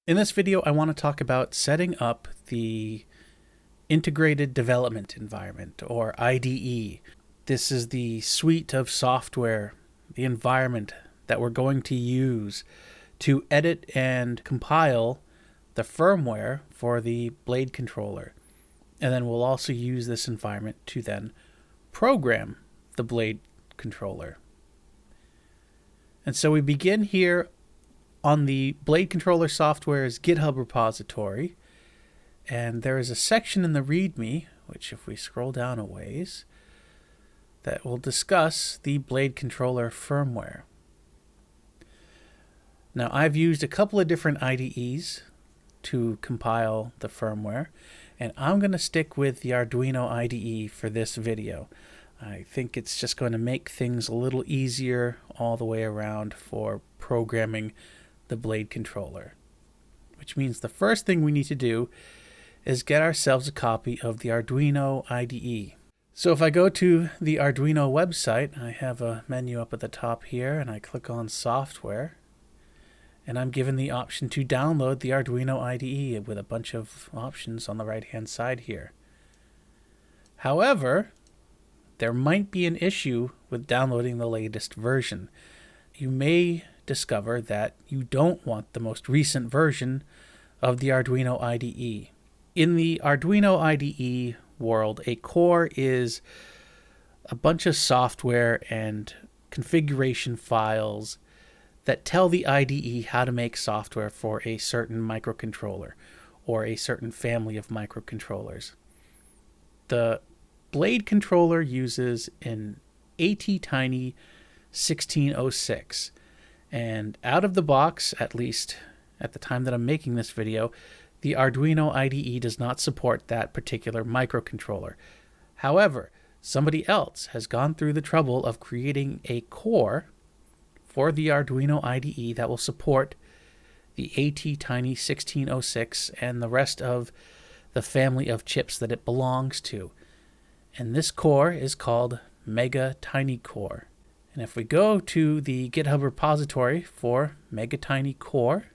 In this video, I want to talk about setting up the Integrated Development Environment, or IDE. This is the suite of software, the environment that we're going to use to edit and compile the firmware for the blade controller. And then we'll also use this environment to then program the blade controller. And so we begin here on the blade controller software's GitHub repository, and there is a section in the README, which if we scroll down a ways, that will discuss the blade controller firmware. Now, I've used a couple of different IDEs to compile the firmware, and I'm going to stick with the Arduino IDE for this video. I think it's just going to make things a little easier all the way around for programming the blade controller. Which means the first thing we need to do is get ourselves a copy of the Arduino IDE. So if I go to the Arduino website, I have a menu up at the top here, and I click on Software, and I'm given the option to download the Arduino IDE with a bunch of options on the right hand side here. However, there might be an issue with downloading the latest version. You may discover that you don't want the most recent version of the Arduino IDE. In the Arduino IDE world, a core is a bunch of software and configuration files that tell the IDE how to make software for a certain microcontroller or a certain family of microcontrollers. The blade controller uses an ATtiny 1606. And out of the box, at least at the time that I'm making this video, the Arduino IDE does not support that particular microcontroller. However, somebody else has gone through the trouble of creating a core for the Arduino IDE that will support the ATtiny 1606 and the rest of the family of chips that it belongs to. And this core is called megaTinyCore. And if we go to the GitHub repository for megaTinyCore,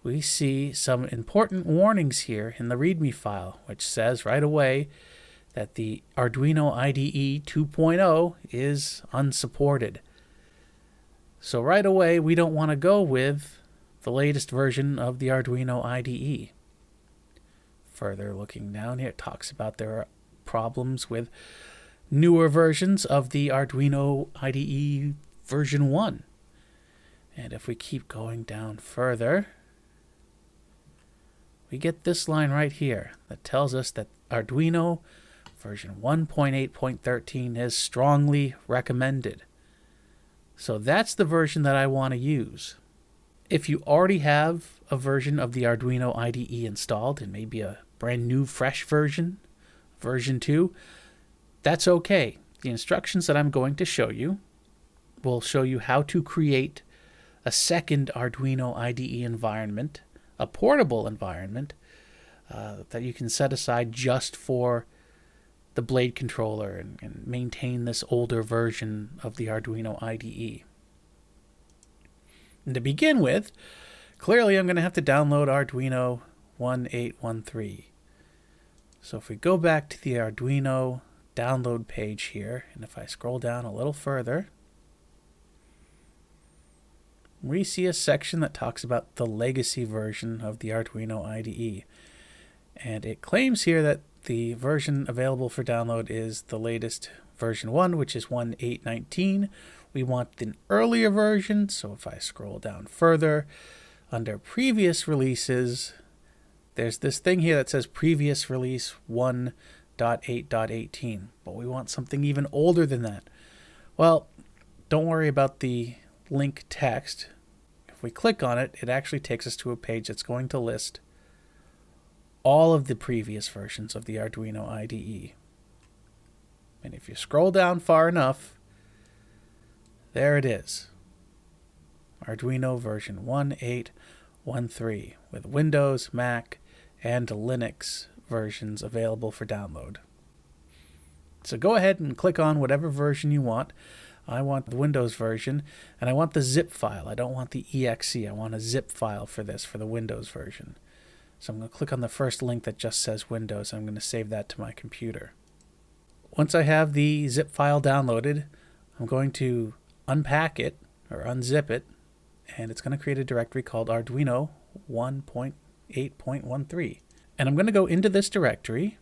we see some important warnings here in the README file, which says right away that the Arduino IDE 2.0 is unsupported. So right away, we don't want to go with the latest version of the Arduino IDE. Further looking down here, it talks about there are problems with newer versions of the Arduino IDE version 1. And if we keep going down further, we get this line right here that tells us that Arduino version 1.8.13 is strongly recommended. So that's the version that I want to use. If you already have a version of the Arduino IDE installed, and maybe a brand new fresh version, version 2, that's okay. The instructions that I'm going to show you will show you how to create a second Arduino IDE environment, a portable environment that you can set aside just for the blade controller and maintain this older version of the Arduino IDE. And to begin with, clearly I'm going to have to download Arduino 1813. So if we go back to the Arduino download page here, and if I scroll down a little further, we see a section that talks about the legacy version of the Arduino IDE. And it claims here that the version available for download is the latest version 1, which is 1.8.19. We want an earlier version, so if I scroll down further, under previous releases, there's this thing here that says previous release 1.8.18, but we want something even older than that. Well, don't worry about the link text. If we click on it, it actually takes us to a page that's going to list all of the previous versions of the Arduino IDE. And if you scroll down far enough, there it is. Arduino version 1.8.13 with Windows, Mac, and Linux versions available for download. So go ahead and click on whatever version you want. I want the Windows version, and I want the zip file. I don't want the exe. I want a zip file for this, for the Windows version. So I'm going to click on the first link that just says Windows. I'm going to save that to my computer. Once I have the zip file downloaded, I'm going to unpack it, or unzip it, and it's going to create a directory called Arduino 1.8.13. And I'm going to go into this directory,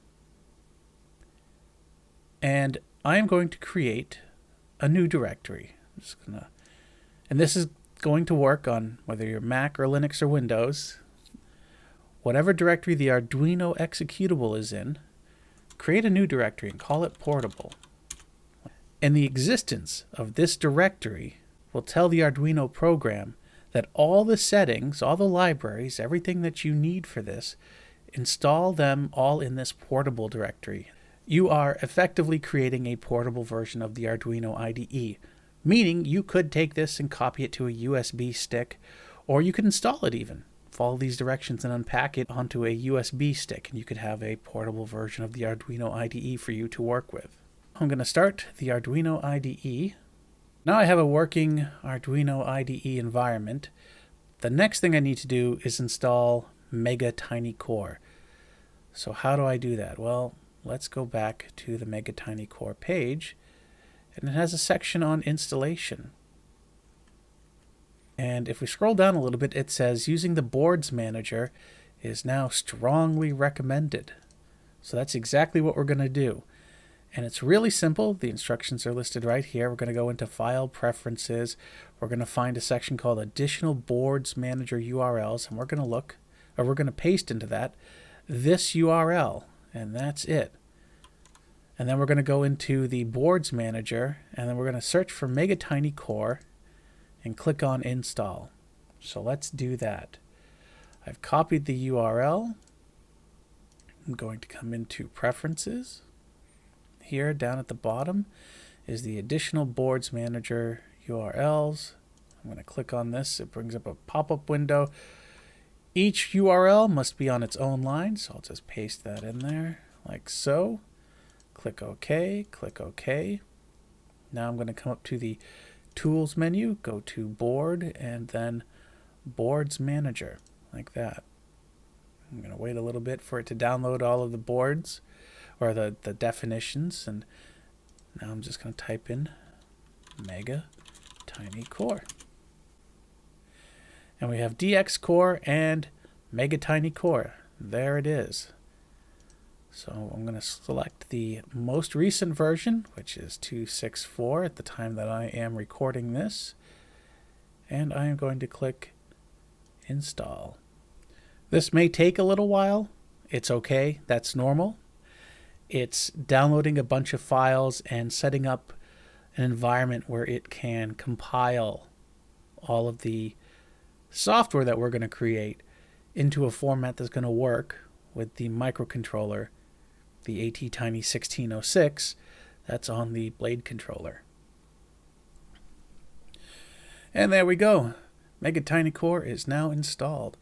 and I am going to create a new directory. And this is going to work on whether you're Mac or Linux or Windows. Whatever directory the Arduino executable is in, create a new directory and call it portable. And the existence of this directory will tell the Arduino program that all the settings, all the libraries, everything that you need for this, install them all in this portable directory. You are effectively creating a portable version of the Arduino IDE, meaning you could take this and copy it to a USB stick, or you could install it even. Follow these directions and unpack it onto a USB stick, and you could have a portable version of the Arduino IDE for you to work with. I'm going to start the Arduino IDE. Now I have a working Arduino IDE environment. The next thing I need to do is install megaTinyCore. So how do I do that? Well, let's go back to the megaTinyCore page, and it has a section on installation. And if we scroll down a little bit, it says using the boards manager is now strongly recommended. So that's exactly what we're going to do. And it's really simple. The instructions are listed right here. We're going to go into File Preferences. We're going to find a section called Additional Boards Manager URLs, and we're going to look, or we're going to paste into that this URL, and that's it. And then we're going to go into the Boards Manager, and then we're going to search for megaTinyCore and click on Install. So let's do that. I've copied the URL. I'm going to come into Preferences. Here down at the bottom is the Additional Boards Manager URLs. I'm going to click on this. It brings up a pop-up window. Each URL must be on its own line, so I'll just paste that in there like so. Click OK, click OK. Now I'm going to come up to the Tools menu, go to Board, and then Boards Manager, like that. I'm going to wait a little bit for it to download all of the boards, or the definitions, and now I'm just going to type in megaTinyCore. And we have DX Core and megaTinyCore. There it is. So I'm going to select the most recent version, which is 2.6.4 at the time that I am recording this. And I am going to click Install. This may take a little while. It's okay. That's normal. It's downloading a bunch of files and setting up an environment where it can compile all of the software that we're going to create into a format that's going to work with the microcontroller, the ATtiny1606, that's on the Blade controller. And there we go. megaTinyCore is now installed.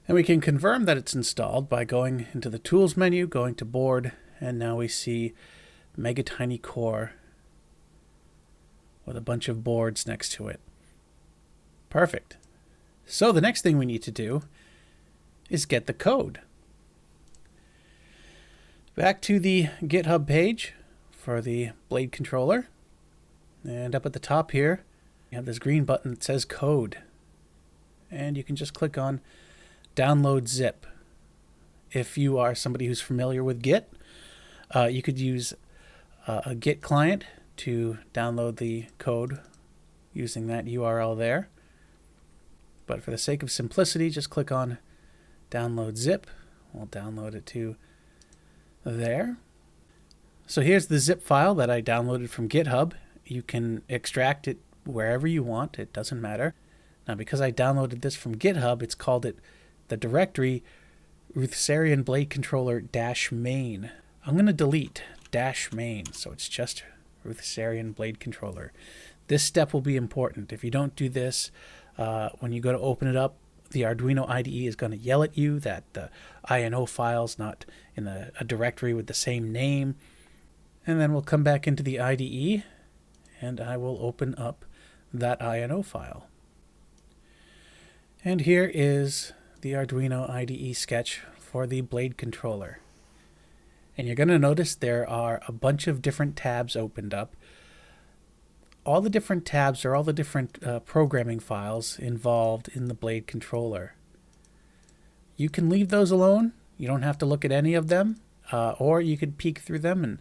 And we can confirm that it's installed by going into the Tools menu, going to Board, and now we see megaTinyCore with a bunch of boards next to it. Perfect. So the next thing we need to do is get the code. Back to the GitHub page for the Blade controller. And up at the top here, you have this green button that says Code. And you can just click on Download Zip. If you are somebody who's familiar with Git, you could use a Git client to download the code using that URL there. But for the sake of simplicity, just click on Download Zip. We'll download it to there. So here's the zip file that I downloaded from GitHub. You can extract it wherever you want. It doesn't matter. Now, because I downloaded this from GitHub, it's called it the directory Ruthsarian Blade Controller -main. I'm going to delete -main, so it's just Ruthsarian Blade Controller. This step will be important. If you don't do this, when you go to open it up, the Arduino IDE is going to yell at you that the INO file's not in a directory with the same name. And then we'll come back into the IDE, and I will open up that INO file. And here is the Arduino IDE sketch for the blade controller. And you're going to notice there are a bunch of different tabs opened up. All the different tabs are all the different programming files involved in the blade controller. You can leave those alone. You don't have to look at any of them, or you could peek through them and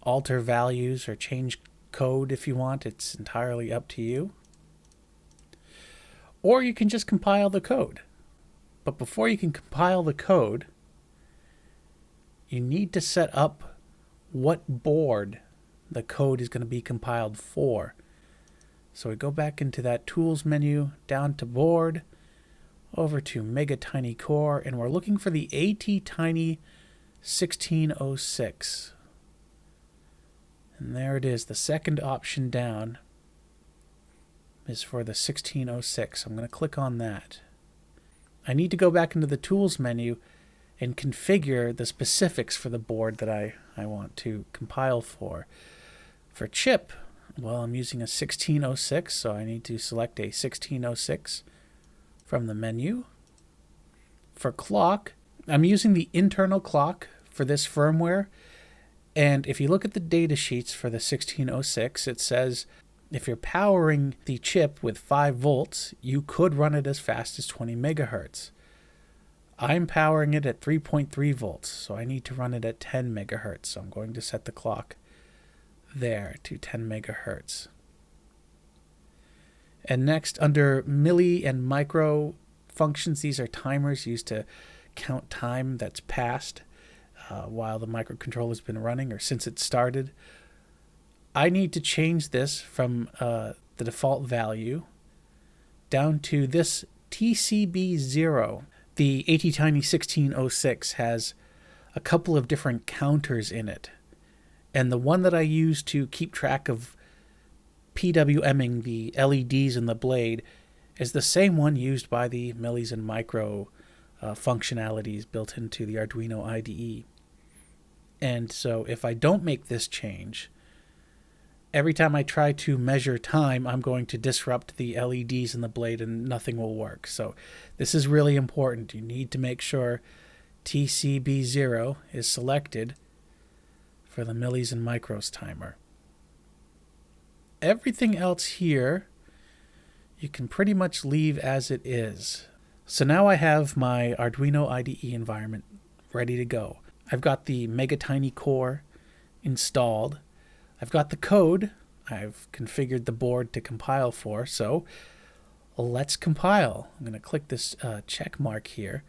alter values or change code if you want. It's entirely up to you. Or you can just compile the code. But before you can compile the code, you need to set up what board the code is going to be compiled for. So we go back into that Tools menu, down to Board, over to megaTinyCore, and we're looking for the ATtiny 1606. And there it is. The second option down is for the 1606. I'm going to click on that. I need to go back into the Tools menu and configure the specifics for the board that I want to compile for. For chip, well, I'm using a 1606, so I need to select a 1606 from the menu. For clock, I'm using the internal clock for this firmware. And if you look at the data sheets for the 1606, it says if you're powering the chip with 5 volts, you could run it as fast as 20 megahertz. I'm powering it at 3.3 volts, so I need to run it at 10 megahertz. So I'm going to set the clock there to 10 megahertz. And next, under milli and micro functions, these are timers used to count time that's passed while the microcontroller's been running or since it started. I need to change this from the default value down to this TCB0. The ATtiny 1606 has a couple of different counters in it. And the one that I use to keep track of PWMing the LEDs in the blade is the same one used by the millis and micro functionalities built into the Arduino IDE. And so if I don't make this change, every time I try to measure time, I'm going to disrupt the LEDs in the blade and nothing will work. So this is really important. You need to make sure TCB0 is selected for the millis and micros timer. Everything else here you can pretty much leave as it is. So now I have my Arduino IDE environment ready to go. I've got the megaTinyCore installed. I've got the code. I've configured the board to compile for, so let's compile. I'm going to click this check mark here.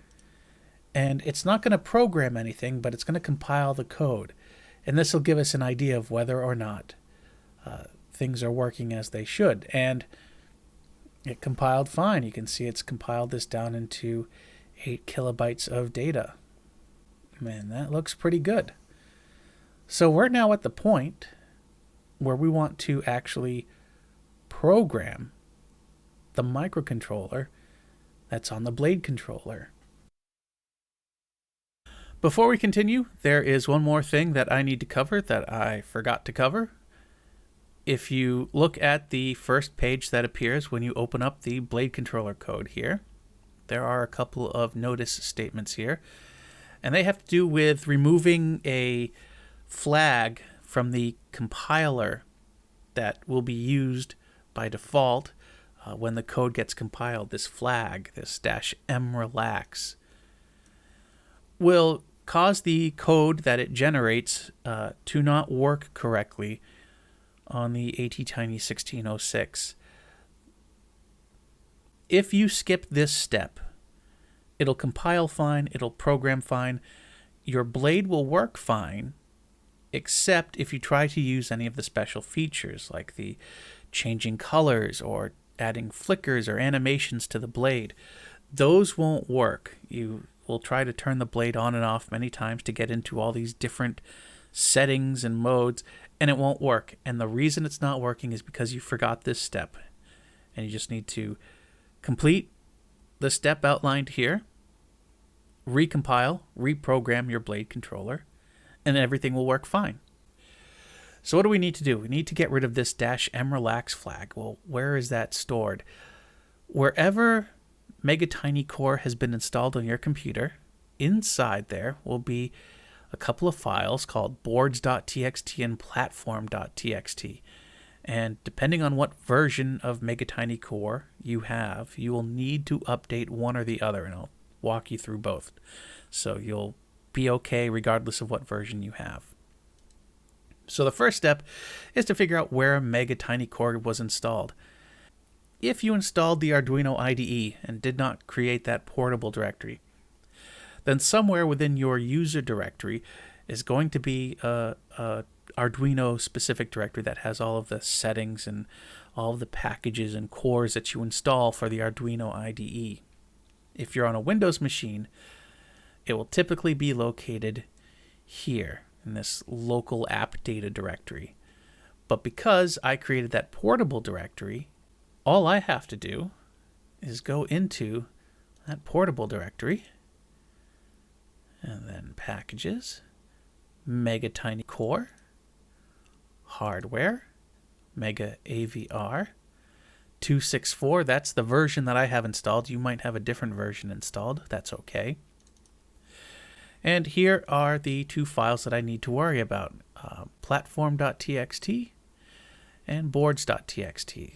And it's not going to program anything, but it's going to compile the code. And this will give us an idea of whether or not things are working as they should. And it compiled fine. You can see it's compiled this down into 8 kilobytes of data. Man, that looks pretty good. So we're now at the point where we want to actually program the microcontroller that's on the blade controller. Before we continue, there is one more thing that I need to cover that I forgot to cover. If you look at the first page that appears when you open up the blade controller code here, there are a couple of notice statements here, and they have to do with removing a flag from the compiler that will be used by default when the code gets compiled. This flag, this -mrelax, will cause the code that it generates to not work correctly on the ATtiny 1606. If you skip this step, it'll compile fine, it'll program fine, your blade will work fine, except if you try to use any of the special features like the changing colors or adding flickers or animations to the blade. Those won't work. You will try to turn the blade on and off many times to get into all these different settings and modes, and it won't work. And the reason it's not working is because you forgot this step. And you just need to complete the step outlined here, recompile, reprogram your blade controller, and everything will work fine. So what do we need to do? We need to get rid of this -mrelax flag. Well, where is that stored? Wherever megaTinyCore has been installed on your computer, inside there will be a couple of files called boards.txt and platform.txt. And depending on what version of megaTinyCore you have, you will need to update one or the other, and I'll walk you through both. So you'll be okay regardless of what version you have. So the first step is to figure out where megaTinyCore was installed. If you installed the Arduino IDE and did not create that portable directory, then somewhere within your user directory is going to be a Arduino specific directory that has all of the settings and all of the packages and cores that you install for the Arduino IDE. If you're on a Windows machine, it will typically be located here in this local app data directory. But because I created that portable directory, all I have to do is go into that portable directory and then packages, megaTinyCore, hardware, megaAVR, 264. That's the version that I have installed. You might have a different version installed. That's okay. And here are the two files that I need to worry about, platform.txt and boards.txt.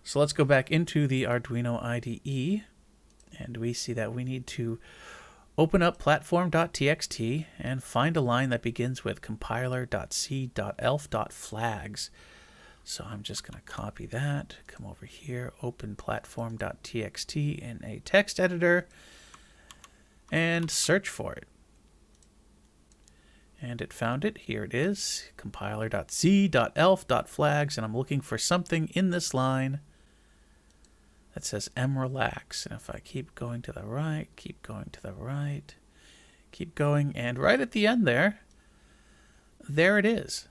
So let's go back into the Arduino IDE, and we see that we need to open up platform.txt and find a line that begins with compiler.c.elf.flags. So I'm just going to copy that, come over here, open platform.txt in a text editor, and search for it. And it found it. Here it is, compiler.c.elf.flags, and I'm looking for something in this line that says mrelax. And if I keep going to the right, keep going to the right, keep going, and right at the end there it is.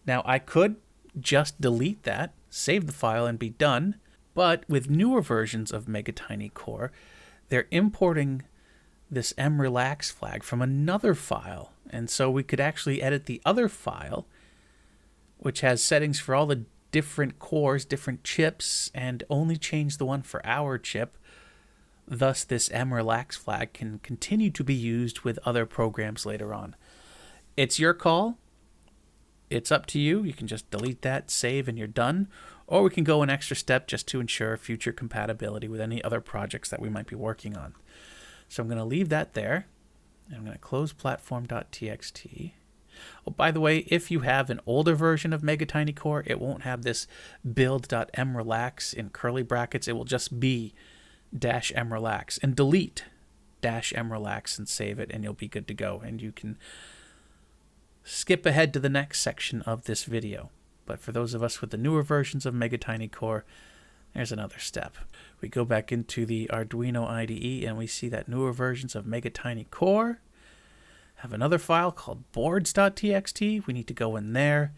Now I could just delete that, save the file, and be done, but with newer versions of megaTinyCore, they're importing this mrelax flag from another file, and so we could actually edit the other file, which has settings for all the different cores, different chips, and only change the one for our chip. Thus, this mrelax flag can continue to be used with other programs later on. It's your call. It's up to you. You can just delete that, save, and you're done. Or we can go an extra step just to ensure future compatibility with any other projects that we might be working on. So I'm going to leave that there. And I'm going to close platform.txt. Oh, by the way, if you have an older version of megaTinyCore, it won't have this build.mrelax in curly brackets. It will just be -mrelax, and delete -mrelax and save it, and you'll be good to go. And you can skip ahead to the next section of this video. But for those of us with the newer versions of megaTinyCore, there's another step. We go back into the Arduino IDE and we see that newer versions of megaTinyCore have another file called boards.txt. We need to go in there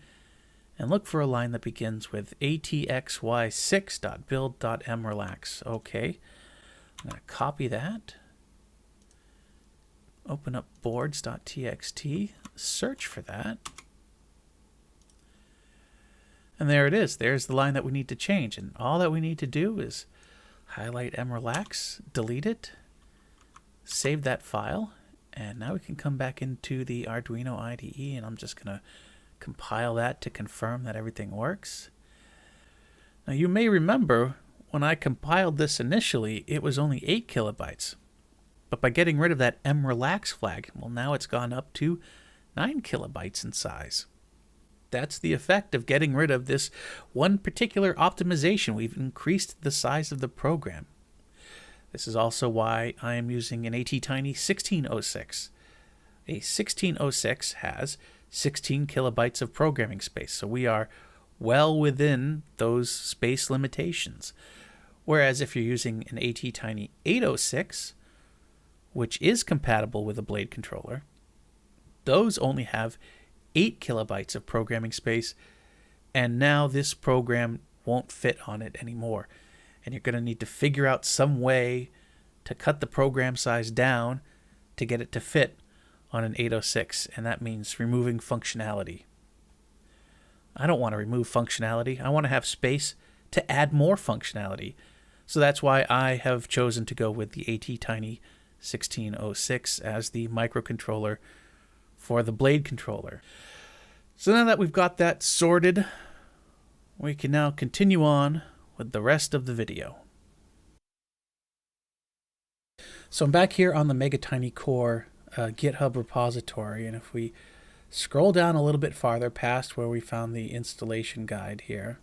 and look for a line that begins with atxy6.build.mrelax. Okay, I'm going to copy that, open up boards.txt, search for that, and there it is. There's the line that we need to change, and all that we need to do is highlight mrelax, delete it, save that file, and now we can come back into the Arduino IDE, and I'm just going to compile that to confirm that everything works. Now you may remember when I compiled this initially, it was only 8 kilobytes. But by getting rid of that mrelax flag, well, now it's gone up to 9 kilobytes in size. That's the effect of getting rid of this one particular optimization. We've increased the size of the program. This is also why I am using an ATtiny 1606. A 1606 has 16 kilobytes of programming space, so we are well within those space limitations. Whereas if you're using an ATtiny 806, which is compatible with a Blade controller, those only have 8 kilobytes of programming space, and now this program won't fit on it anymore. And you're going to need to figure out some way to cut the program size down to get it to fit on an 806, and that means removing functionality. I don't want to remove functionality. I want to have space to add more functionality. So that's why I have chosen to go with the ATtiny 1606 as the microcontroller for the blade controller. So now that we've got that sorted, we can now continue on with the rest of the video. So I'm back here on the megaTinyCore GitHub repository, and if we scroll down a little bit farther past where we found the installation guide here,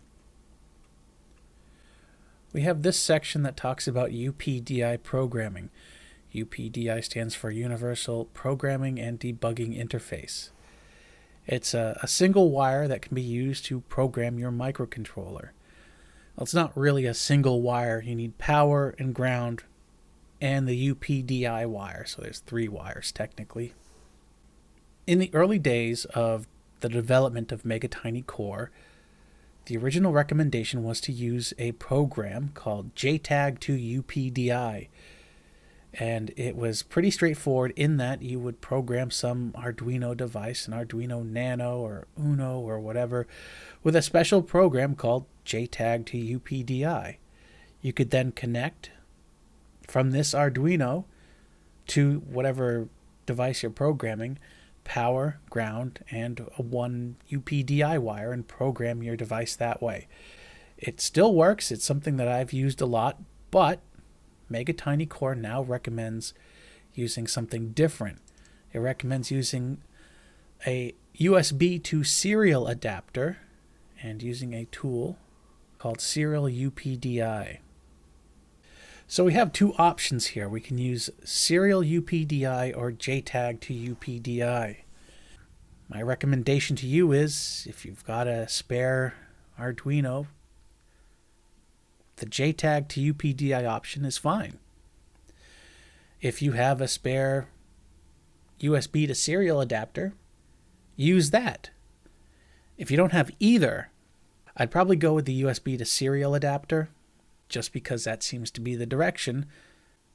we have this section that talks about UPDI programming. UPDI stands for Universal Programming and Debugging Interface. It's a single wire that can be used to program your microcontroller. Well, it's not really a single wire. You need power and ground and the UPDI wire, so there's 3 wires technically. In the early days of the development of megaTinyCore, the original recommendation was to use a program called JTAG2UPDI, and it was pretty straightforward in that you would program some Arduino device, an Arduino Nano or Uno or whatever, with a special program called JTAG2UPDI. You could then connect from this Arduino to whatever device you're programming, power, ground, and one UPDI wire, and program your device that way. It still works. It's something that I've used a lot, but megaTinyCore now recommends using something different. It recommends using a USB to serial adapter and using a tool called SerialUPDI. So we have 2 options here. We can use SerialUPDI or JTAG2UPDI. My recommendation to you is, if you've got a spare Arduino, the JTAG2UPDI option is fine. If you have a spare USB to serial adapter, use that. If you don't have either, I'd probably go with the USB to serial adapter, just because that seems to be the direction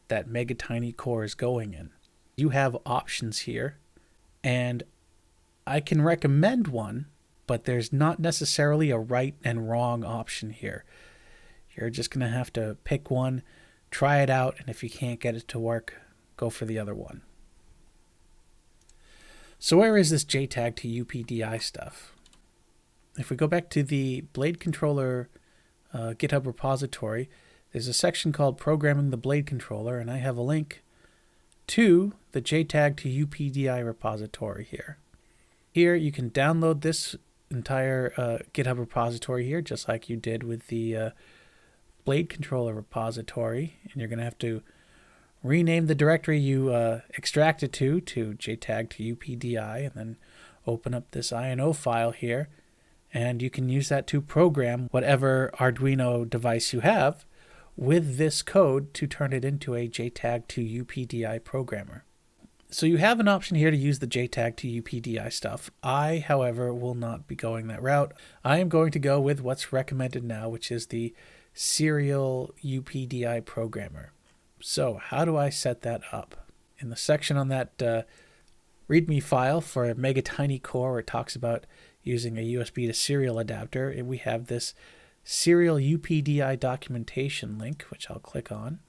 that megaTinyCore is going in. You have options here, and I can recommend one, but there's not necessarily a right and wrong option here. You're just going to have to pick one, try it out, and if you can't get it to work, go for the other one. So where is this JTAG2UPDI stuff? If we go back to the Blade Controller GitHub repository, there's a section called Programming the Blade Controller, and I have a link to the JTAG2UPDI repository here. Here you can download this entire GitHub repository here, just like you did with the Blade Controller repository, and you're going to have to rename the directory you extracted to JTAG2UPDI, and then open up this INO file here, and you can use that to program whatever Arduino device you have with this code to turn it into a JTAG2UPDI programmer. So you have an option here to use the JTAG2UPDI stuff. I, however, will not be going that route. I am going to go with what's recommended now, which is the SerialUPDI programmer. So how do I set that up? In the section on that README file for megaTinyCore, where it talks about using a USB to serial adapter, and we have this SerialUPDI documentation link, which I'll click on.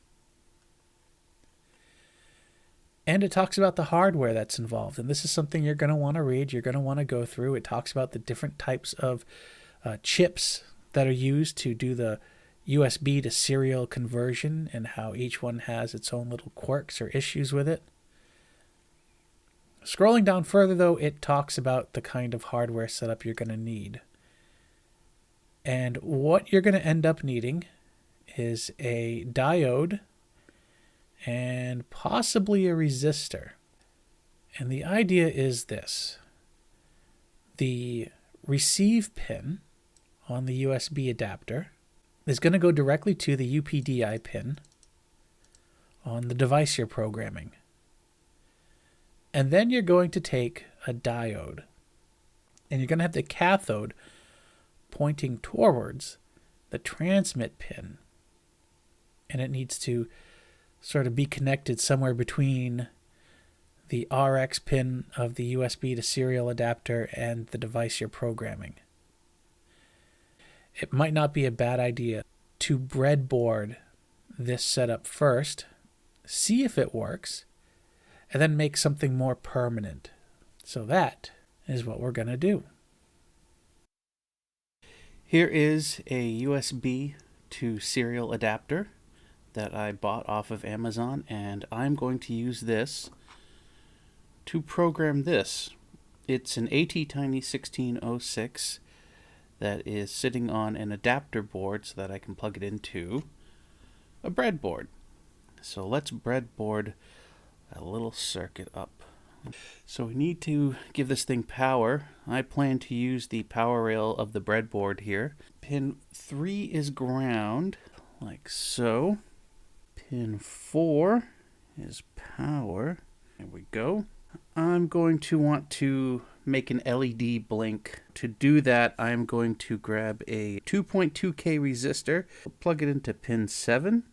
And it talks about the hardware that's involved. And this is something you're going to want to read. You're going to want to go through. It talks about the different types of chips that are used to do the USB to serial conversion and how each one has its own little quirks or issues with it. Scrolling down further, though, it talks about the kind of hardware setup you're going to need. And what you're going to end up needing is a diode and possibly a resistor. And the idea is this. The receive pin on the USB adapter is going to go directly to the UPDI pin on the device you're programming. And then you're going to take a diode, and you're going to have the cathode pointing towards the transmit pin. And it needs to sort of be connected somewhere between the RX pin of the USB to serial adapter and the device you're programming. it might not be a bad idea to breadboard this setup first, see if it works, and then make something more permanent. So that is what we're going to do. Here is a USB to serial adapter that I bought off of Amazon, and I'm going to use this to program this. It's an ATtiny1606 that is sitting on an adapter board so that I can plug it into a breadboard. So let's breadboard a little circuit up. So we need to give this thing power. I plan to use the power rail of the breadboard here. Pin 3 is ground, like so. Pin 4 is power. There we go. I'm going to want to make an LED blink. To do that, I'm going to grab a 2.2K resistor, plug it into pin 7,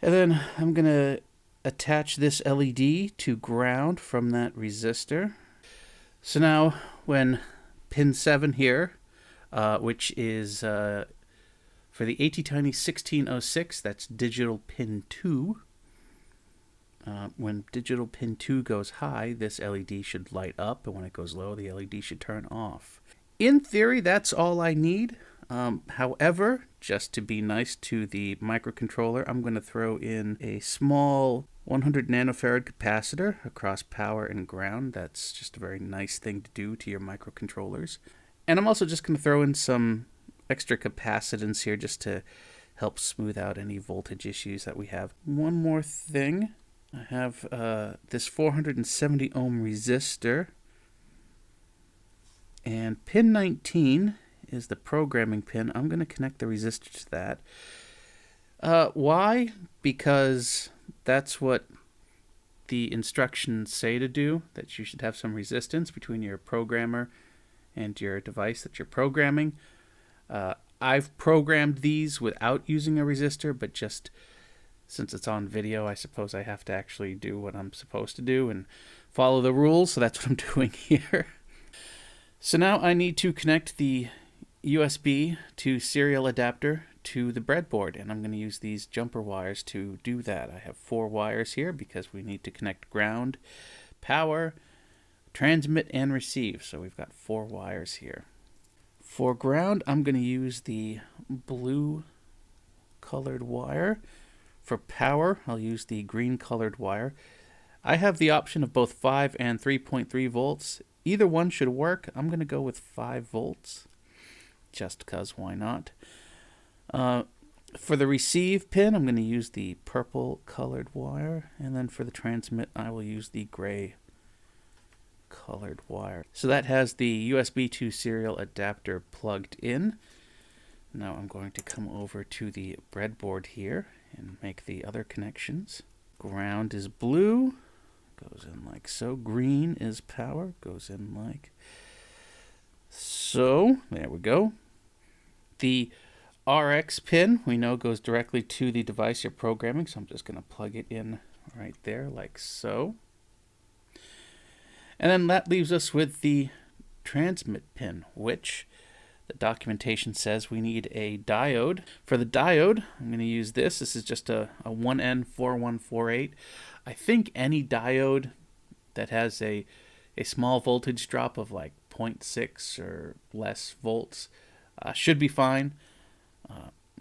and then I'm going to attach this LED to ground from that resistor. So now when pin 7 here, which is for the ATtiny1606, that's digital pin 2. When digital pin 2 goes high, this LED should light up, and when it goes low, the LED should turn off. In theory, that's all I need. However, just to be nice to the microcontroller, I'm going to throw in a small 100 nanofarad capacitor across power and ground. That's just a very nice thing to do to your microcontrollers. And I'm also just going to throw in some extra capacitance here just to help smooth out any voltage issues that we have. One more thing. I have this 470 ohm resistor, and pin 19 is the programming pin. I'm going to connect the resistor to that. Why? Because that's what the instructions say to do, that you should have some resistance between your programmer and your device that you're programming. I've programmed these without using a resistor, but just since it's on video, I suppose I have to actually do what I'm supposed to do and follow the rules, so that's what I'm doing here. So now I need to connect the USB to serial adapter to the breadboard, and I'm going to use these jumper wires to do that. I have 4 wires here because we need to connect ground, power, transmit, and receive. So we've got 4 wires here. For ground, I'm going to use the blue colored wire. For power, I'll use the green colored wire. I have the option of both 5 and 3.3 volts. Either one should work. I'm going to go with 5 volts, just because why not. For the receive pin, I'm going to use the purple colored wire, and then for the transmit, I will use the gray colored wire. So that has the USB to serial adapter plugged in. Now I'm going to come over to the breadboard here and make the other connections. Ground is blue, goes in like so. Green is power, goes in like so. There we go. The RX pin, we know, goes directly to the device you're programming, so I'm just going to plug it in right there like so. And then that leaves us with the transmit pin, which the documentation says we need a diode. For the diode, I'm going to use this. This is just a 1N4148. I think any diode that has a small voltage drop of like 0.6 or less volts should be fine.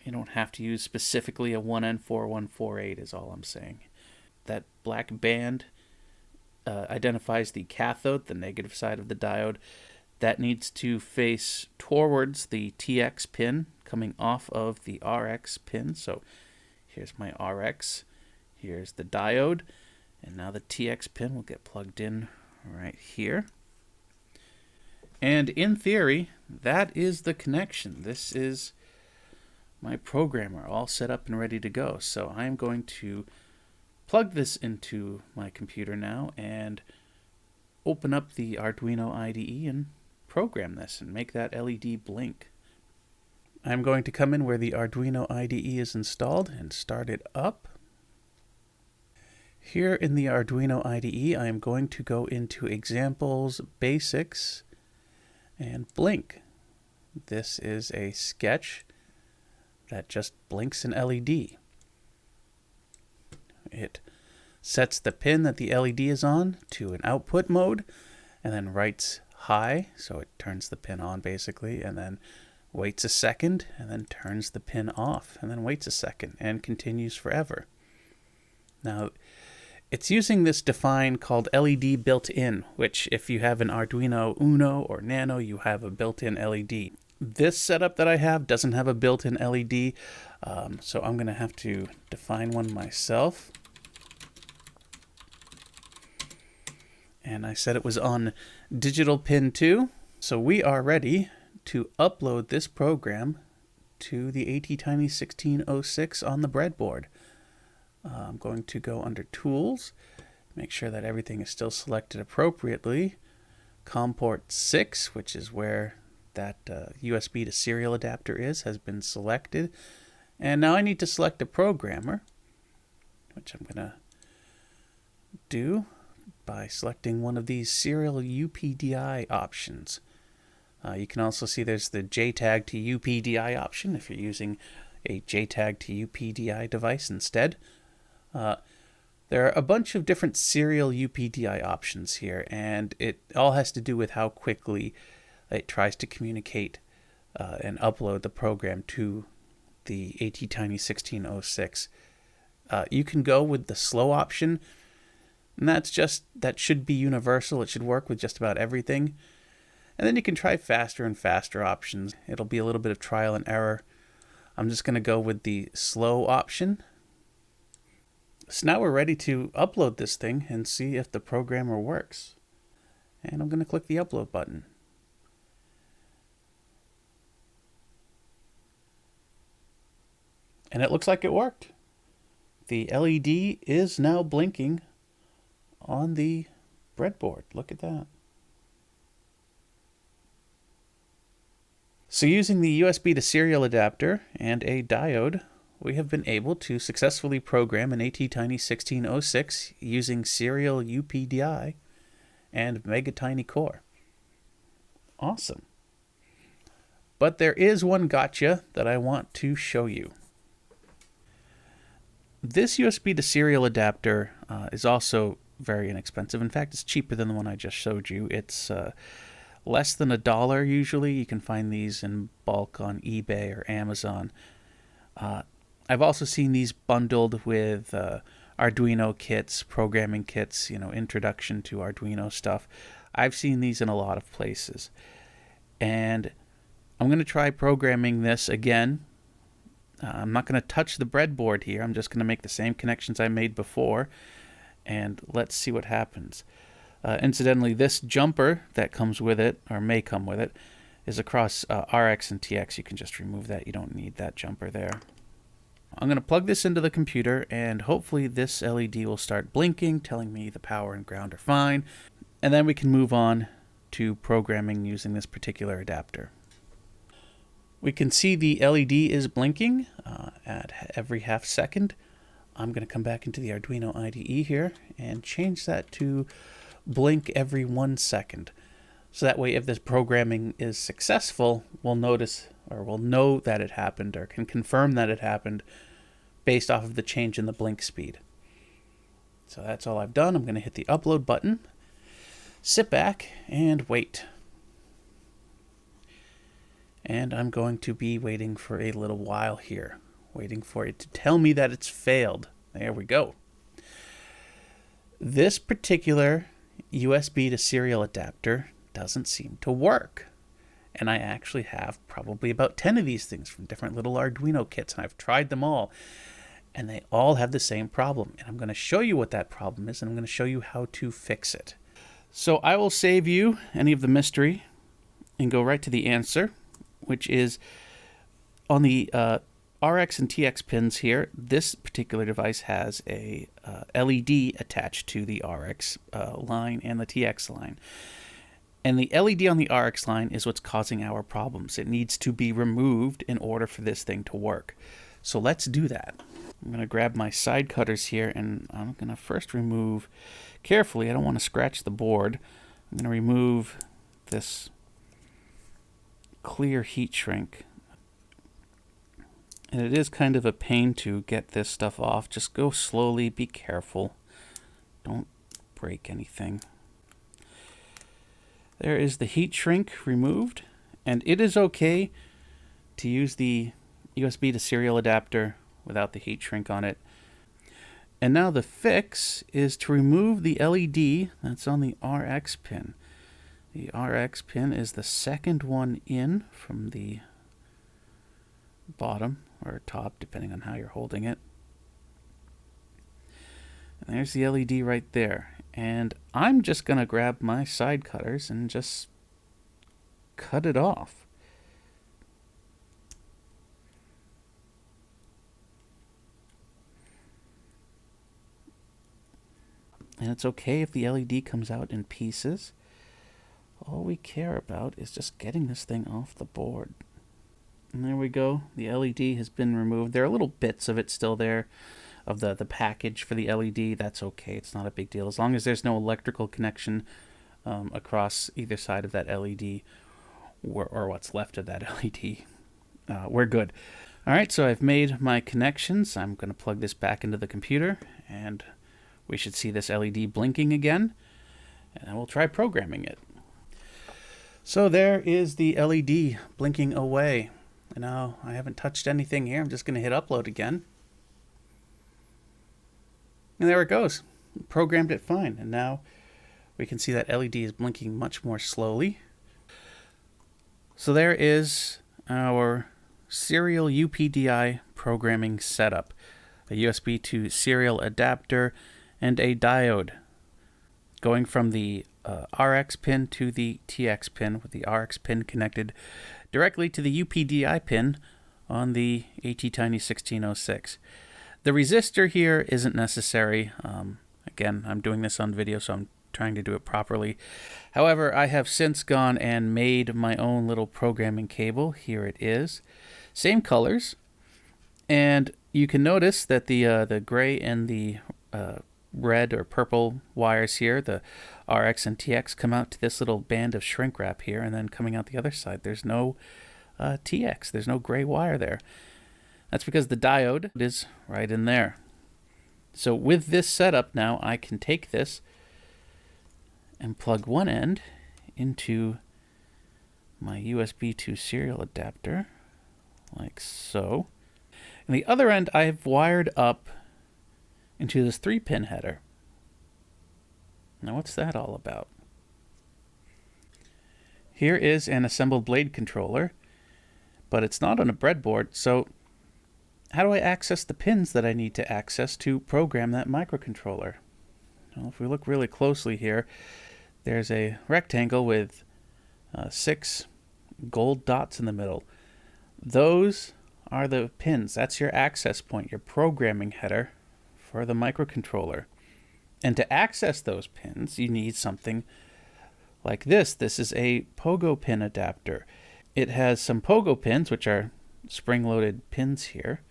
You don't have to use specifically a 1N4148 is all I'm saying. That black band identifies the cathode, the negative side of the diode. That needs to face towards the TX pin coming off of the RX pin. So here's my RX, here's the diode, and now the TX pin will get plugged in right here. And in theory, that is the connection. This is my programmer all set up and ready to go. So I'm going to plug this into my computer now and open up the Arduino IDE and program this and make that LED blink. I'm going to come in where the Arduino IDE is installed and start it up. Here in the Arduino IDE, I am going to go into Examples, Basics, and Blink. this is a sketch that just blinks an LED. It sets the pin that the LED is on to an output mode, and then writes high, so it turns the pin on basically, and then waits a second, and then turns the pin off, and then waits a second, and continues forever. Now, it's using this define called LED built-in, which if you have an Arduino Uno or Nano, you have a built-in LED. This setup that I have doesn't have a built-in LED, so I'm going to have to define one myself. And I said it was on digital pin 2, so we are ready to upload this program to the ATtiny1606 on the breadboard. I'm going to go under Tools, make sure that everything is still selected appropriately. COM port 6, which is where that USB to serial adapter has been selected. And now I need to select a programmer, which I'm going to do by selecting one of these SerialUPDI options. You can also see there's the JTAG to UPDI option if you're using a JTAG to UPDI device instead. There are a bunch of different SerialUPDI options here, and it all has to do with how quickly it tries to communicate and upload the program to the ATtiny1606. You can go with the slow option, and that should be universal. It should work with just about everything. And then you can try faster and faster options. It'll be a little bit of trial and error. I'm just going to go with the slow option. So now we're ready to upload this thing and see if the programmer works. And I'm going to click the upload button. And it looks like it worked. The LED is now blinking on the breadboard. Look at that. So using the USB to serial adapter and a diode, we have been able to successfully program an ATtiny1606 using SerialUPDI and megaTinyCore. Awesome. But there is one gotcha that I want to show you. This USB to serial adapter is also very inexpensive. In fact, it's cheaper than the one I just showed you. It's less than $1 usually. You can find these in bulk on eBay or Amazon. I've also seen these bundled with Arduino kits, programming kits, introduction to Arduino stuff. I've seen these in a lot of places. And I'm going to try programming this again. I'm not going to touch the breadboard here. I'm just going to make the same connections I made before. And let's see what happens. Incidentally, this jumper that comes with it, or may come with it, is across RX and TX. You can just remove that. You don't need that jumper there. I'm going to plug this into the computer, and hopefully this LED will start blinking, telling me the power and ground are fine. And then we can move on to programming using this particular adapter. We can see the LED is blinking at every half second. I'm going to come back into the Arduino IDE here and change that to blink every 1 second. So that way, if this programming is successful, we'll notice, or we'll know that it happened, or can confirm that it happened based off of the change in the blink speed. So that's all I've done. I'm going to hit the upload button, sit back, and wait. And I'm going to be waiting for a little while here, waiting for it to tell me that it's failed. There we go. This particular USB to serial adapter doesn't seem to work. And I actually have probably about 10 of these things from different little Arduino kits, and I've tried them all. And they all have the same problem. And I'm going to show you what that problem is, and I'm going to show you how to fix it. So I will save you any of the mystery and go right to the answer, which is on the RX and TX pins here. This particular device has a LED attached to the RX line and the TX line. And the LED on the RX line is what's causing our problems. It needs to be removed in order for this thing to work. So let's do that. I'm going to grab my side cutters here, and I'm going to first remove carefully. I don't want to scratch the board. I'm going to remove this clear heat shrink. And it is kind of a pain to get this stuff off. Just go slowly, be careful. Don't break anything. There is the heat shrink removed, and it is okay to use the USB to serial adapter without the heat shrink on it. And now the fix is to remove the LED that's on the RX pin. The RX pin is the second one in from the bottom or top, depending on how you're holding it. And there's the LED right there. And I'm just going to grab my side cutters and just cut it off. And it's okay if the LED comes out in pieces. All we care about is just getting this thing off the board. And there we go. The LED has been removed. There are little bits of it still there, of the package for the LED. That's okay. It's not a big deal. As long as there's no electrical connection across either side of that LED or what's left of that LED, we're good. All right, so I've made my connections. I'm going to plug this back into the computer, and we should see this LED blinking again, and then we'll try programming it. So there is the LED blinking away. And now I haven't touched anything here. I'm just going to hit upload again. And there it goes. Programmed it fine. And now we can see that LED is blinking much more slowly. So there is our SerialUPDI programming setup. A USB to serial adapter and a diode going from the RX pin to the TX pin, with the RX pin connected directly to the UPDI pin on the ATtiny1606. The resistor here isn't necessary. Again, I'm doing this on video, so I'm trying to do it properly. However, I have since gone and made my own little programming cable. Here it is. Same colors. And you can notice that the gray and the red or purple wires here, the RX and TX, come out to this little band of shrink wrap here, and then coming out the other side, there's no TX. There's no gray wire there. That's because the diode is right in there. So with this setup now, I can take this and plug one end into my USB to serial adapter, like so. And the other end I've wired up into this 3-pin header. Now what's that all about? Here is an assembled blade controller, but it's not on a breadboard, so how do I access the pins that I need to access to program that microcontroller? Well, if we look really closely here, there's a rectangle with 6 gold dots in the middle. Those are the pins. That's your access point, your programming header for the microcontroller. And to access those pins, you need something like this. This is a pogo pin adapter. It has some pogo pins, which are spring-loaded pins here,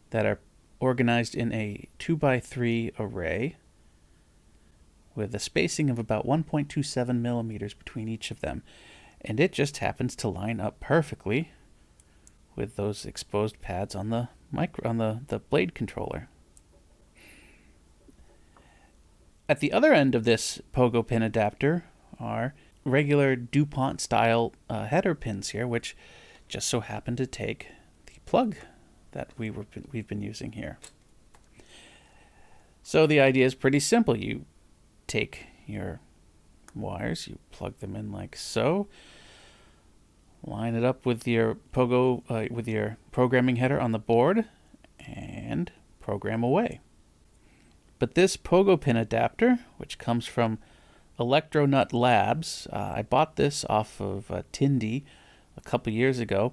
that are organized in a 2x3 array with a spacing of about 1.27 millimeters between each of them. And it just happens to line up perfectly with those exposed pads on the blade controller. At the other end of this pogo pin adapter are regular DuPont style header pins here, which just so happen to take the plug that we've been using here. So the idea is pretty simple. You take your wires, you plug them in like so, line it up with your with your programming header on the board, and program away. But this pogo pin adapter, which comes from Electronut Labs, I bought this off of Tindy a couple years ago,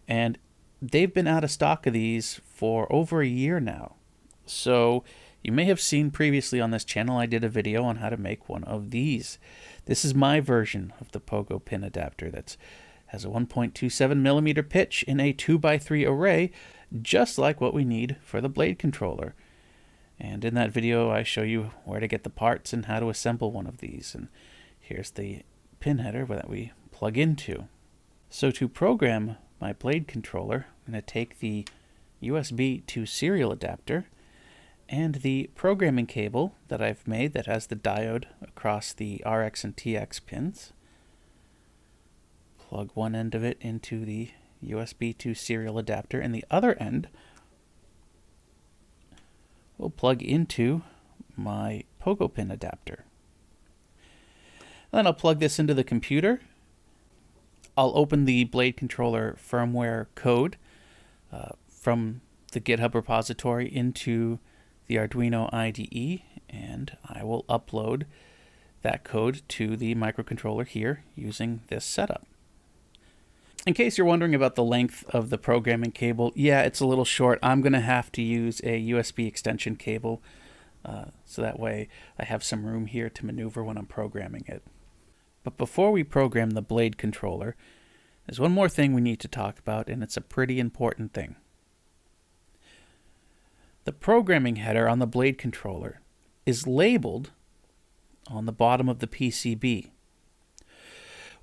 and they've been out of stock of these for over a year now. So you may have seen previously on this channel, I did a video on how to make one of these. This is my version of the pogo pin adapter that has a 1.27 millimeter pitch in a 2x3 array, just like what we need for the blade controller. And in that video, I show you where to get the parts and how to assemble one of these. And here's the pin header that we plug into. So to program my blade controller, I'm going to take the USB to serial adapter and the programming cable that I've made that has the diode across the RX and TX pins. Plug one end of it into the USB to serial adapter, and the other end will plug into my pogo pin adapter. Then I'll plug this into the computer. I'll open the blade controller firmware code from the GitHub repository into the Arduino IDE, and I will upload that code to the microcontroller here using this setup. In case you're wondering about the length of the programming cable, yeah, it's a little short. I'm going to have to use a USB extension cable, so that way I have some room here to maneuver when I'm programming it. But before we program the blade controller, there's one more thing we need to talk about, and it's a pretty important thing. The programming header on the blade controller is labeled on the bottom of the PCB.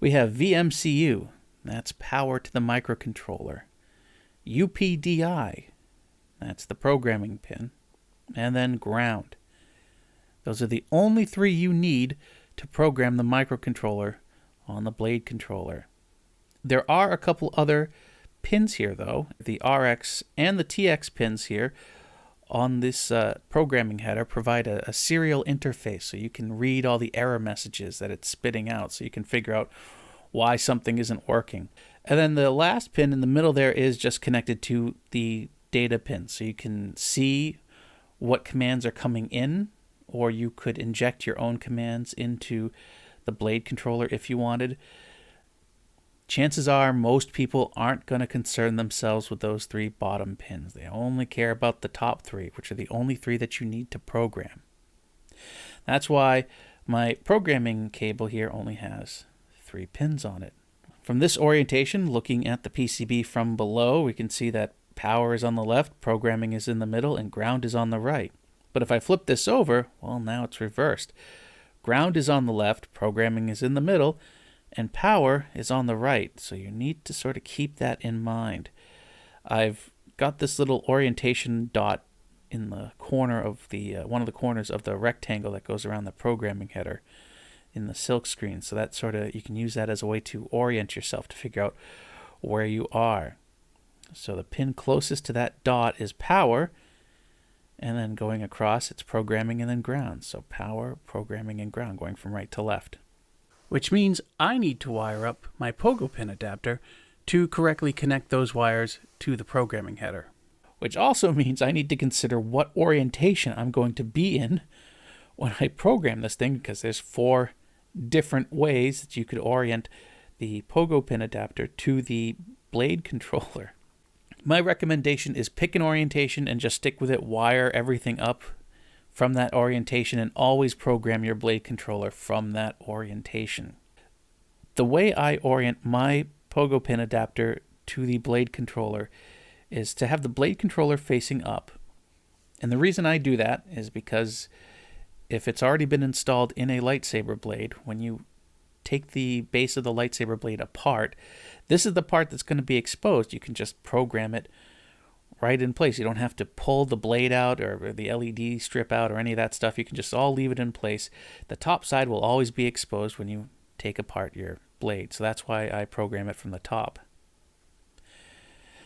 We have VMCU, that's power to the microcontroller, UPDI, that's the programming pin, and then ground. Those are the only three you need to program the microcontroller on the blade controller. There are a couple other pins here though. The RX and the TX pins here on this programming header provide a serial interface, so you can read all the error messages that it's spitting out, so you can figure out why something isn't working. And then the last pin in the middle there is just connected to the data pin, so you can see what commands are coming in, or you could inject your own commands into the blade controller if you wanted. Chances are most people aren't going to concern themselves with those three bottom pins. They only care about the top three, which are the only three that you need to program. That's why my programming cable here only has 3 pins on it. From this orientation, looking at the PCB from below, we can see that power is on the left, programming is in the middle, and ground is on the right. But if I flip this over, well, now it's reversed. Ground is on the left, programming is in the middle, and power is on the right, so you need to sort of keep that in mind. I've got this little orientation dot in the corner of the one of the corners of the rectangle that goes around the programming header in the silk screen, so that sort of, you can use that as a way to orient yourself to figure out where you are. So the pin closest to that dot is power, and then going across it's programming and then ground. So power, programming, and ground, going from right to left. Which means I need to wire up my pogo pin adapter to correctly connect those wires to the programming header. Which also means I need to consider what orientation I'm going to be in when I program this thing, because there's 4 different ways that you could orient the pogo pin adapter to the blade controller. My recommendation is pick an orientation and just stick with it, wire everything up from that orientation, and always program your blade controller from that orientation. The way I orient my pogo pin adapter to the blade controller is to have the blade controller facing up. And the reason I do that is because if it's already been installed in a lightsaber blade, when you take the base of the lightsaber blade apart, this is the part that's going to be exposed. You can just program it right in place. You don't have to pull the blade out or the LED strip out or any of that stuff. You can just all leave it in place. The top side will always be exposed when you take apart your blade. So that's why I program it from the top.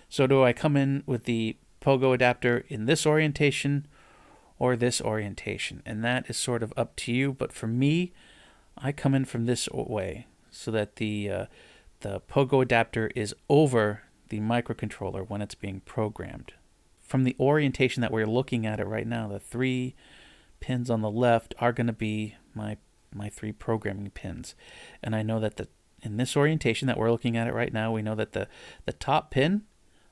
So do I come in with the pogo adapter in this orientation or this orientation? And that is sort of up to you. But for me, I come in from this way so that the pogo adapter is over the microcontroller when it's being programmed. From the orientation that we're looking at it right now, the 3 pins on the left are going to be my 3 programming pins. And I know that in this orientation that we're looking at it right now, we know that the top pin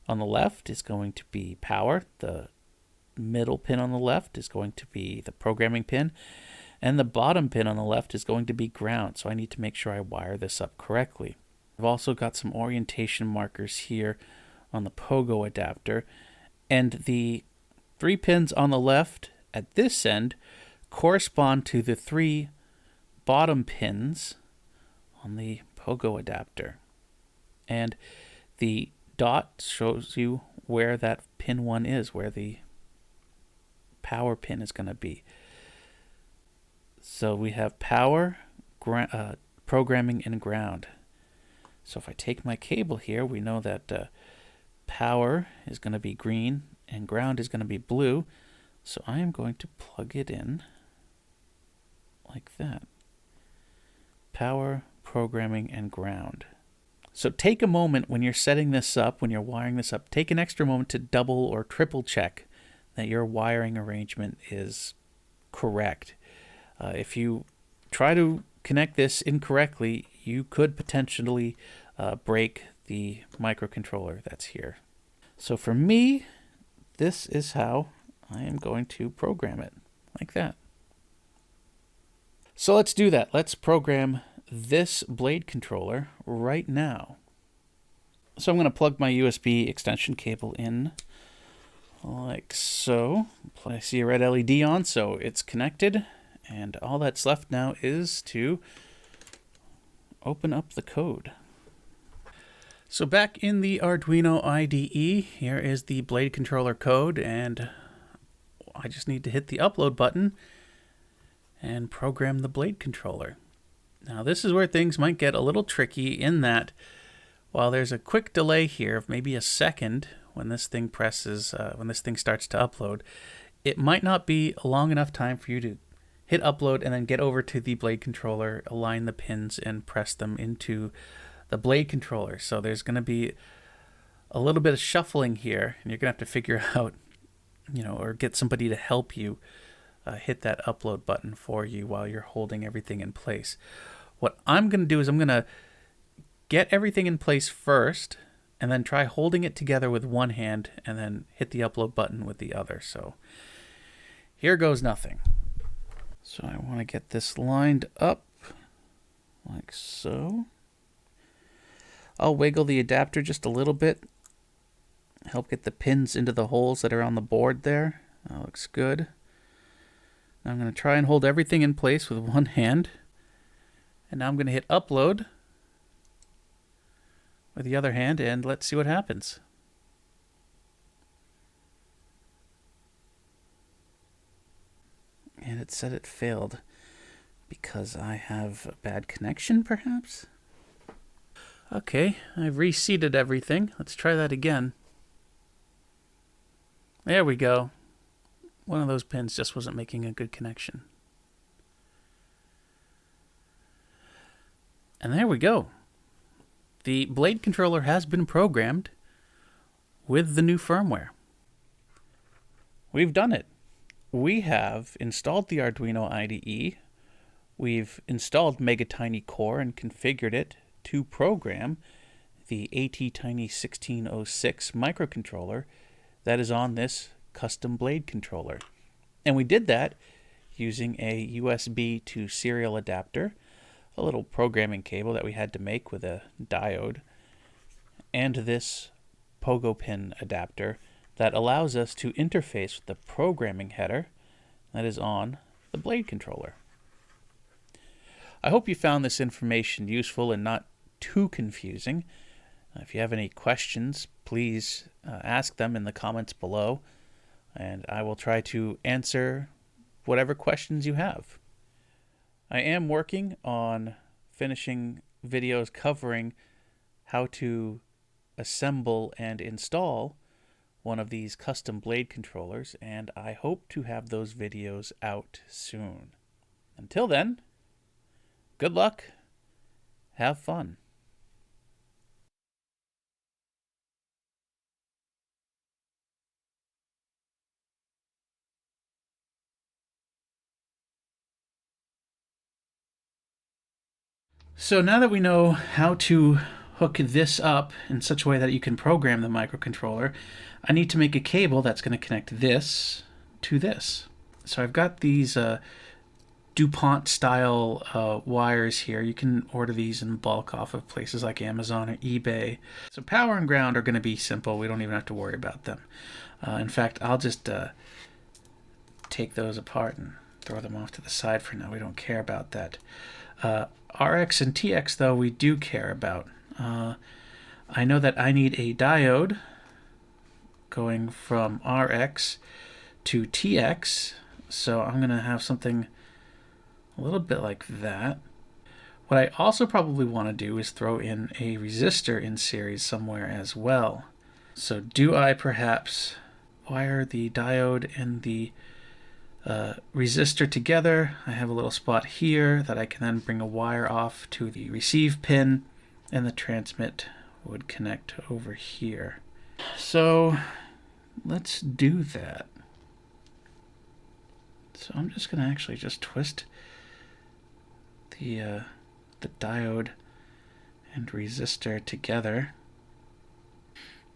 on the left is going to be power, the middle pin on the left is going to be the programming pin, and the bottom pin on the left is going to be ground. So I need to make sure I wire this up correctly. I've also got some orientation markers here on the pogo adapter, and the 3 pins on the left at this end correspond to the 3 bottom pins on the pogo adapter. And the dot shows you where that pin 1 is, where the power pin is going to be. So we have power, programming, and ground. So if I take my cable here, we know that power is going to be green and ground is going to be blue. So I am going to plug it in like that. Power, programming, and ground. So take a moment when you're setting this up, when you're wiring this up, take an extra moment to double or triple check that your wiring arrangement is correct. If you try to connect this incorrectly, you could potentially break the microcontroller that's here. So for me, this is how I am going to program it, like that. So let's do that. Let's program this blade controller right now. So I'm going to plug my USB extension cable in like so. I see a red LED on, so it's connected. And all that's left now is to open up the code. So back in the Arduino IDE, here is the blade controller code, and I just need to hit the upload button and program the blade controller. Now this is where things might get a little tricky, in that while there's a quick delay here of maybe a second when this thing when this thing starts to upload, it might not be a long enough time for you to hit upload and then get over to the blade controller, align the pins, and press them into the blade controller. So there's going to be a little bit of shuffling here, and you're going to have to figure out, or get somebody to help you hit that upload button for you while you're holding everything in place. What I'm going to do is I'm going to get everything in place first, and then try holding it together with one hand, and then hit the upload button with the other. So here goes nothing. So I want to get this lined up like so. I'll wiggle the adapter just a little bit, help get the pins into the holes that are on the board there. That looks good. Now I'm going to try and hold everything in place with one hand. And now I'm going to hit upload with the other hand, and let's see what happens. And it said it failed because I have a bad connection, perhaps? Okay, I've reseated everything. Let's try that again. There we go. One of those pins just wasn't making a good connection. And there we go. The blade controller has been programmed with the new firmware. We've done it. We have installed the Arduino IDE. We've installed megaTinyCore and configured it to program the ATtiny1606 microcontroller that is on this custom blade controller. And we did that using a USB to serial adapter, a little programming cable that we had to make with a diode, and this pogo pin adapter that allows us to interface with the programming header that is on the blade controller. I hope you found this information useful and not too confusing. If you have any questions, please ask them in the comments below, and I will try to answer whatever questions you have. I am working on finishing videos covering how to assemble and install one of these custom blade controllers, and I hope to have those videos out soon. Until then, good luck, have fun. So now that we know how to hook this up in such a way that you can program the microcontroller, I need to make a cable that's going to connect this to this. So I've got these DuPont style wires here. You can order these in bulk off of places like Amazon or eBay. So power and ground are going to be simple. We don't even have to worry about them. In fact, I'll just take those apart and throw them off to the side for now. We don't care about that. RX and TX, though, we do care about. I know that I need a diode going from RX to TX, so I'm going to have something a little bit like that. What I also probably want to do is throw in a resistor in series somewhere as well. So do I perhaps wire the diode and the resistor together? I have a little spot here that I can then bring a wire off to the receive pin, and the transmit would connect over here. So let's do that. So I'm just going to actually just twist the diode and resistor together.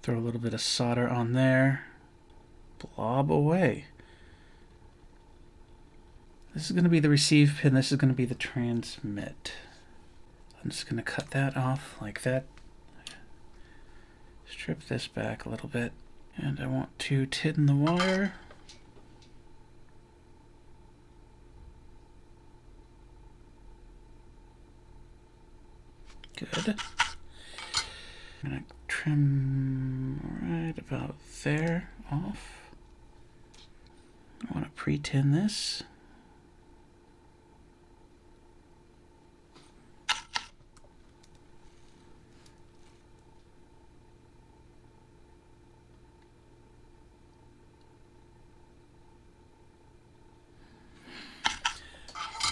Throw a little bit of solder on there. Blob away. This is going to be the receive pin. This is going to be the transmit. I'm just going to cut that off like that. Strip this back a little bit. And I want to tin the wire. Good. I'm going to trim right about there off. I want to pre-tin this.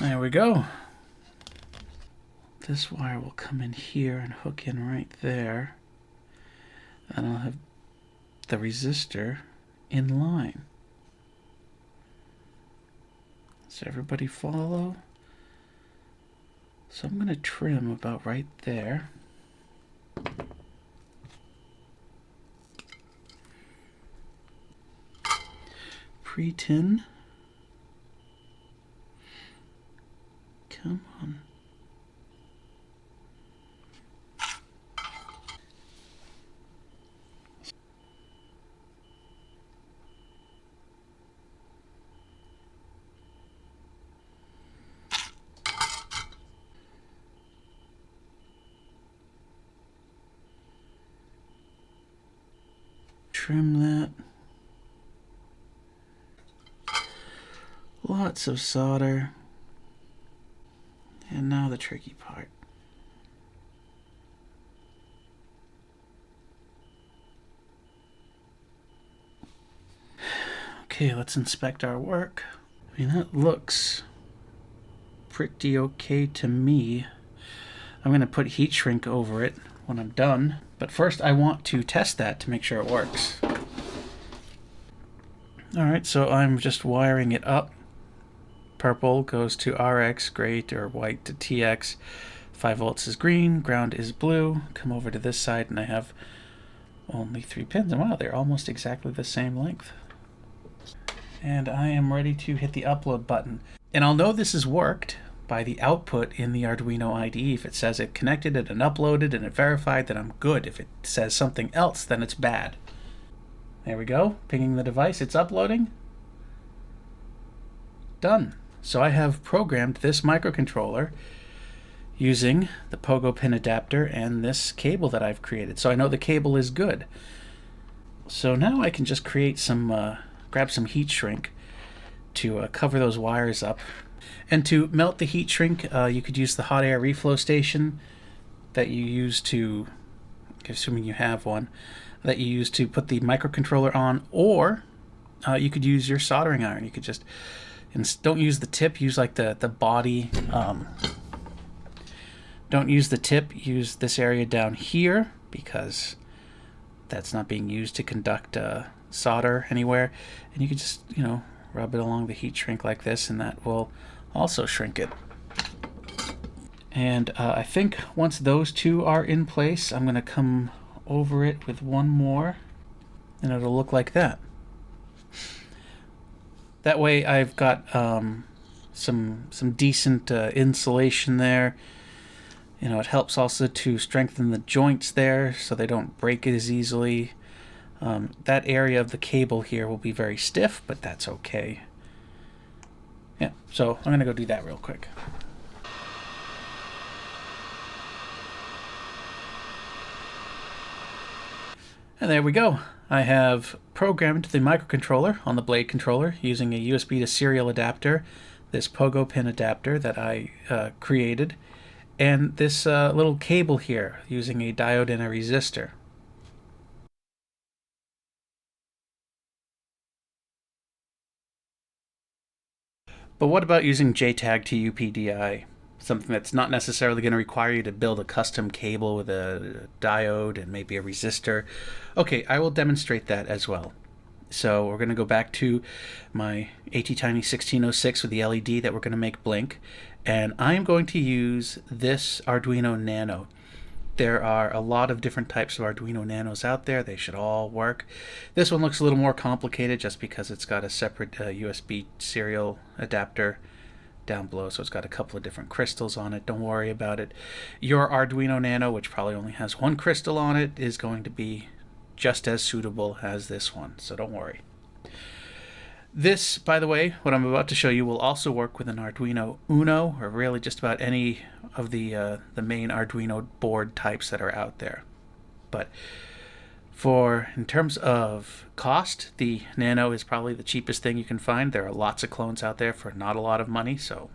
There we go. This wire will come in here and hook in right there. And I'll have the resistor in line. Does everybody follow? So I'm going to trim about right there. Pre-tin. Come on. Trim that. Lots of solder. And now the tricky part. Okay, let's inspect our work. I mean, that looks pretty okay to me. I'm going to put heat shrink over it when I'm done. But first I want to test that to make sure it works. Alright, so I'm just wiring it up. Purple goes to RX, gray or white to TX. 5 volts is green, ground is blue. Come over to this side and I have only 3 pins. And wow, they're almost exactly the same length. And I am ready to hit the upload button. And I'll know this has worked by the output in the Arduino IDE. If it says it connected it and uploaded and it verified, then I'm good. If it says something else, then it's bad. There we go, pinging the device, it's uploading. Done. So I have programmed this microcontroller using the pogo pin adapter and this cable that I've created. So I know the cable is good. So now I can just create some, grab some heat shrink to cover those wires up. And to melt the heat shrink, you could use the hot air reflow station that you use to, assuming you have one, that you use to put the microcontroller on, or you could use your soldering iron. You could just, and don't use the tip, use like the body. Don't use the tip, use this area down here because that's not being used to conduct solder anywhere. And you could just, you know, rub it along the heat shrink like this, and that will also shrink it. And I think once those two are in place, I'm going to come over it with one more, and it'll look like that. That way I've got some decent insulation there. You know, it helps also to strengthen the joints there so they don't break as easily. That area of the cable here will be very stiff, but that's okay. Yeah, so I'm going to go do that real quick. And there we go. I have programmed the microcontroller on the Blade controller using a USB to serial adapter, this pogo pin adapter that I created, and this little cable here using a diode and a resistor. But what about using JTAG to UPDI? Something that's not necessarily going to require you to build a custom cable with a diode and maybe a resistor. Okay, I will demonstrate that as well. So we're going to go back to my ATtiny1606 with the LED that we're going to make blink, and I'm going to use this Arduino Nano. There are a lot of different types of Arduino Nanos out there. They should all work. This one looks a little more complicated just because it's got a separate USB serial adapter down below, so it's got a couple of different crystals on it. Don't worry about it. Your Arduino Nano, which probably only has one crystal on it, is going to be just as suitable as this one, so don't worry. This, by the way, what I'm about to show you will also work with an Arduino Uno, or really just about any of the main Arduino board types that are out there. But in terms of cost, the Nano is probably the cheapest thing you can find. There are lots of clones out there for not a lot of money, so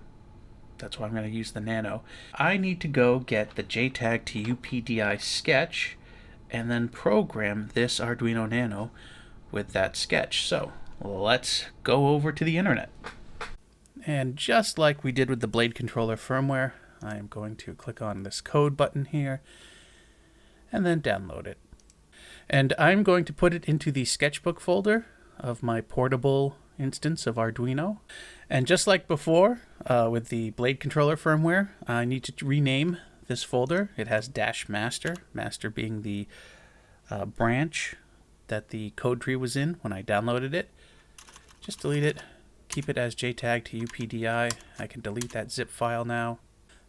that's why I'm going to use the Nano. I need to go get the JTAG to UPDI sketch and then program this Arduino Nano with that sketch. So let's go over to the internet. And just like we did with the Blade controller firmware, I am going to click on this code button here and then download it. And I'm going to put it into the sketchbook folder of my portable instance of Arduino. And just like before with the Blade controller firmware, I need to rename this folder. It has -master, master being the branch that the code tree was in when I downloaded it. Just delete it, keep it as JTAG to UPDI. I can delete that zip file now.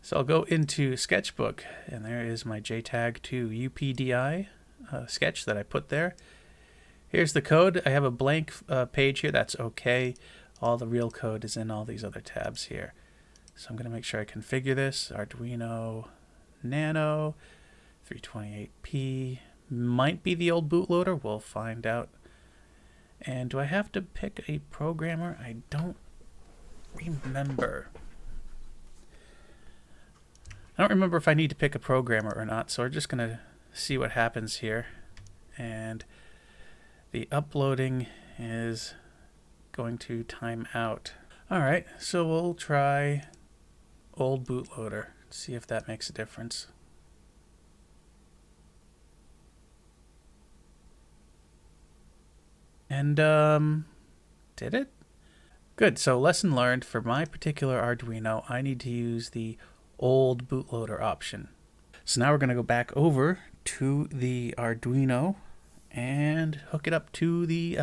So I'll go into Sketchbook, and there is my JTAG to UPDI sketch that I put there. Here's the code. I have a blank page here. That's okay. All the real code is in all these other tabs here. So I'm going to make sure I configure this. Arduino Nano 328p. Might be the old bootloader. We'll find out. And do I have to pick a programmer? I don't remember. I don't remember if I need to pick a programmer or not, so we're just going to see what happens here. And the uploading is going to time out. Alright, so we'll try old bootloader, see if that makes a difference. And did it? Good, so lesson learned. For my particular Arduino, I need to use the old bootloader option. So now we're going to go back over to the Arduino and hook it up to the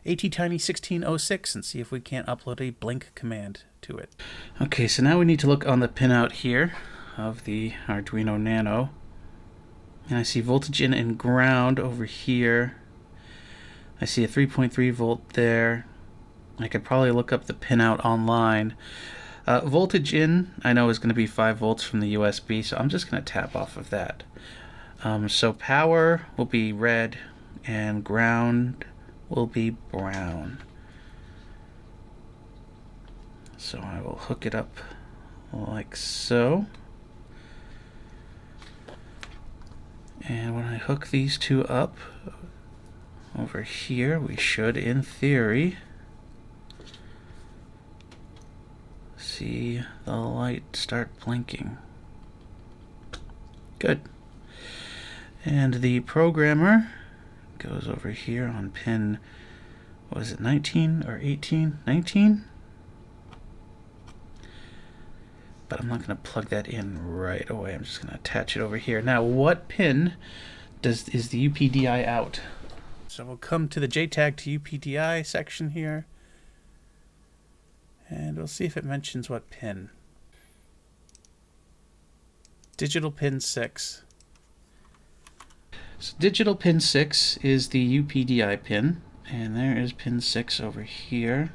ATtiny1606 and see if we can't upload a blink command to it. Okay, so now we need to look on the pinout here of the Arduino Nano. And I see voltage in and ground over here. I see a 3.3 volt there. I could probably look up the pinout online. Voltage in, I know, is going to be 5 volts from the USB, so I'm just going to tap off of that. So power will be red and ground will be brown. So I will hook it up like so. And when I hook these two up over here, we should, in theory, see the light start blinking. Good. And the programmer goes over here on pin, what is it, 19 or 18? 19? But I'm not going to plug that in right away. I'm just going to attach it over here. Now, what pin is the UPDI out? So we'll come to the JTAG to UPDI section here. And we'll see if it mentions what pin. Digital pin 6. So digital pin 6 is the UPDI pin. And there is pin 6 over here.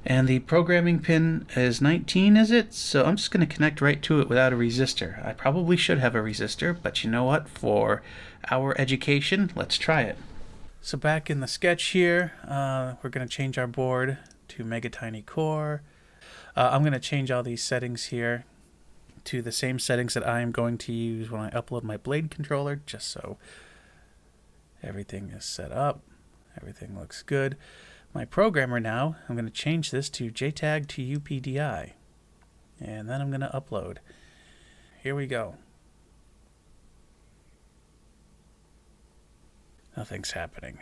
And the programming pin is 19, is it? So I'm just going to connect right to it without a resistor. I probably should have a resistor, but you know what? For our education, let's try it. So back in the sketch here, we're going to change our board to megaTinyCore. I'm going to change all these settings here to the same settings that I am going to use when I upload my Blade controller, just so everything is set up. Everything looks good. My programmer now, I'm going to change this to JTAG to UPDI. And then I'm going to upload. Here we go. Nothing's happening.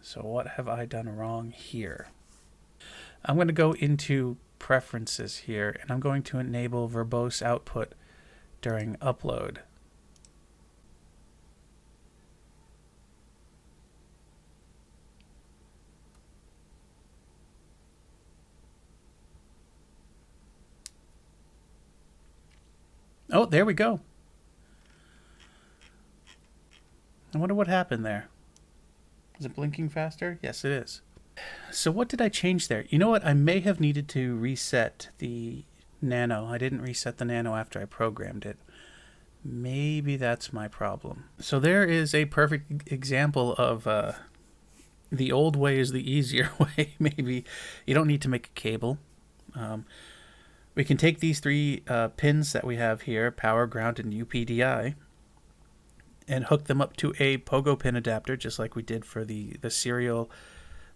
So what have I done wrong here? I'm going to go into preferences here, and I'm going to enable verbose output during upload. Oh, there we go. I wonder what happened there. Is it blinking faster? Yes, it is. So what did I change there? You know what? I may have needed to reset the nano. I didn't reset the nano after I programmed it. Maybe that's my problem. So there is a perfect example of the old way is the easier way. Maybe you don't need to make a cable. We can take these three pins that we have here, power, ground, and UPDI, and hook them up to a pogo pin adapter, just like we did for the serial,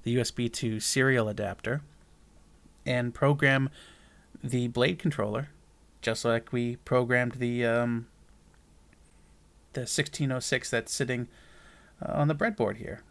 the USB to serial adapter, and program the Blade controller, just like we programmed the 1606 that's sitting on the breadboard here.